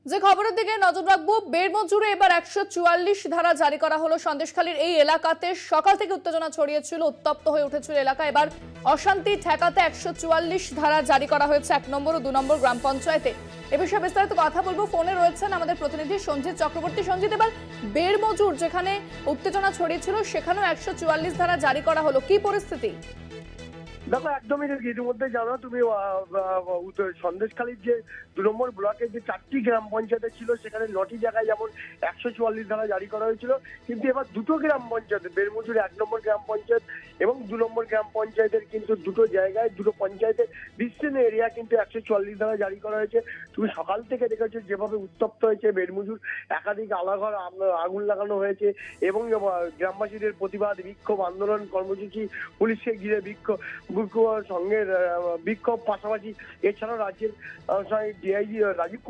যে খবরের দিকে নজর রাখবো, বেড়মজুরে এবার 144 ধারা জারি করা হলো। সন্দেশখালীর এই এলাকাতে সকাল থেকে উত্তেজনা ছড়িয়েছিল, উত্তপ্ত হয়ে উঠেছিল এলাকা। এবার অশান্তি ঠেকাতে 144 ধারা জারি করা হয়েছে 1 নম্বর ও 2 নম্বর গ্রাম পঞ্চায়েতে। এ বিষয়ে বিস্তারিত কথা বলবো, ফোনে রয়েছেন আমাদের প্রতিনিধি সঞ্জিত চক্রবর্তী। সঞ্জিত, এবার বেড়মজুর যেখানে উত্তেজনা ছড়িয়েছিল সেখানেও 144 ধারা জারি করা হলো, কি পরিস্থিতি? দেখো, একদমই ইতিমধ্যে জানো তুমি, সন্দেশখালীর যে 2 নম্বর ব্লকের যে 4টি গ্রাম পঞ্চায়েত ছিল সেখানে 9টি জায়গায় যেমন 144 ধারা জারি করা হয়েছিল, কিন্তু এবার দুটো গ্রাম পঞ্চায়েত, বেড়মজুর 1 নম্বর গ্রাম পঞ্চায়েত এবং 2 নম্বর গ্রাম পঞ্চায়েতের কিন্তু দুটো জায়গায়, দুটো পঞ্চায়েতের বিস্তীর্ণ এরিয়া কিন্তু 144 ধারা জারি করা হয়েছে। তুমি সকাল থেকে দেখেছো যেভাবে উত্তপ্ত হয়েছে বেড়মজুর, একাধিক আলাঘর আগুন লাগানো হয়েছে এবং গ্রামবাসীদের প্রতিবাদ, বিক্ষোভ, আন্দোলন কর্মসূচি, পুলিশকে ঘিরে সঙ্গে বিক্ষোভ, পাশাপাশি এছাড়াও রাজ্যের ডিআইজি রাজীব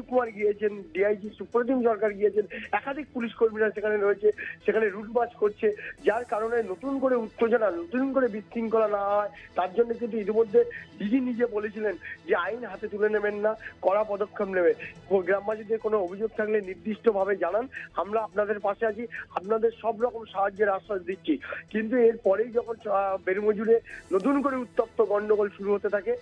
কুমার গিয়েছেন, ডিআইজি সুপ্রতিম সরকার গিয়েছেন, একাধিক পুলিশ কর্মীরা সেখানে রয়েছে, সেখানে রুটমার্চ করছে, যার কারণে নতুন করে উত্তেজনা, নতুন করে বিশৃঙ্খলা না হয় তার জন্য কিন্তু ইতিমধ্যে ডিজি নিজে বলেছিলেন যে আইন হাতে তুলে নেবেন না, কড়া পদক্ষেপ নেবে। গ্রামবাসীদের কোনো অভিযোগ থাকলে নির্দিষ্টভাবে জানান, আমরা আপনাদের পাশে আছি, আপনাদের সব রকম সাহায্যের আশ্বাস দিচ্ছি। কিন্তু এরপরেই যখন বেড়মজুরে নতুন করে উত্তপ্ত গন্ডগোল শুরু হতে থাকে,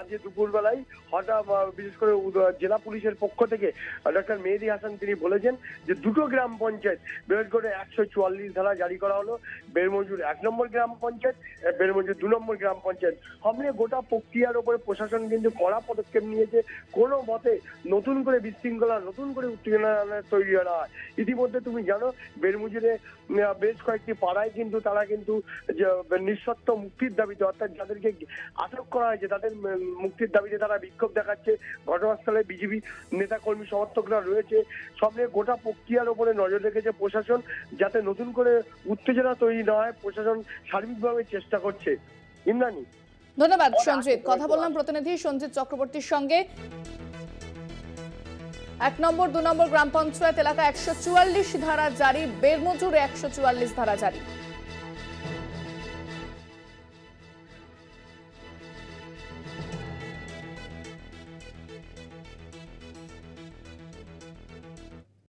আজকে দুপুরবেলায় হঠাৎ বিশেষ করে জেলা পুলিশের পক্ষ থেকে ডক্টর মেহেদি হাসান তিনি বলেছেন যে দুটো গ্রাম পঞ্চায়েত বিশেষ করে 144 ধারা জারি করা হলো। বেড়মজুর 1 নম্বর গ্রাম পঞ্চায়েত, বেড়মজুর 2 নম্বর গ্রাম পঞ্চায়েত, সব নিয়ে গোটা প্রক্রিয়ার উপরে প্রশাসন কিন্তু কড়া পদক্ষেপ নিয়েছে। কোনো মতে নতুন করে বিশৃঙ্খলা, নতুন করে উত্তেজনা তৈরি করা হয়। ইতিমধ্যে তুমি জানো বেড়মজুরে বেশ কয়েকটি পাড়ায় কিন্তু তারা কিন্তু নিঃশর্ত মুক্তির দাবিতে, অর্থাৎ যাদেরকে আটক করা হয়েছে তাদের মুক্তির দাবিতে তারা বিক্ষোভ দেখাচ্ছে। ঘটনাস্থলে বিজেপি নেতা কর্মী সমর্থকরা রয়েছে। সব নিয়ে গোটা প্রক্রিয়ার উপরে নজর রেখেছে প্রশাসন, যাতে নতুন করে উত্তেজনা তৈরি না হয়। প্রশাসন সার্বিকভাবে চেষ্টা করছে। ইন্দ্রাণী, ধন্যবাদ সঞ্জিত। কথা বললাম প্রতিনিধি সঞ্জিত চক্রবর্তীর সঙ্গে। 1 নম্বর 2 নম্বর গ্রাম পঞ্চায়েত এলাকা 144 ধারা জারি, বেড়মজুরে 144 ধারা জারি।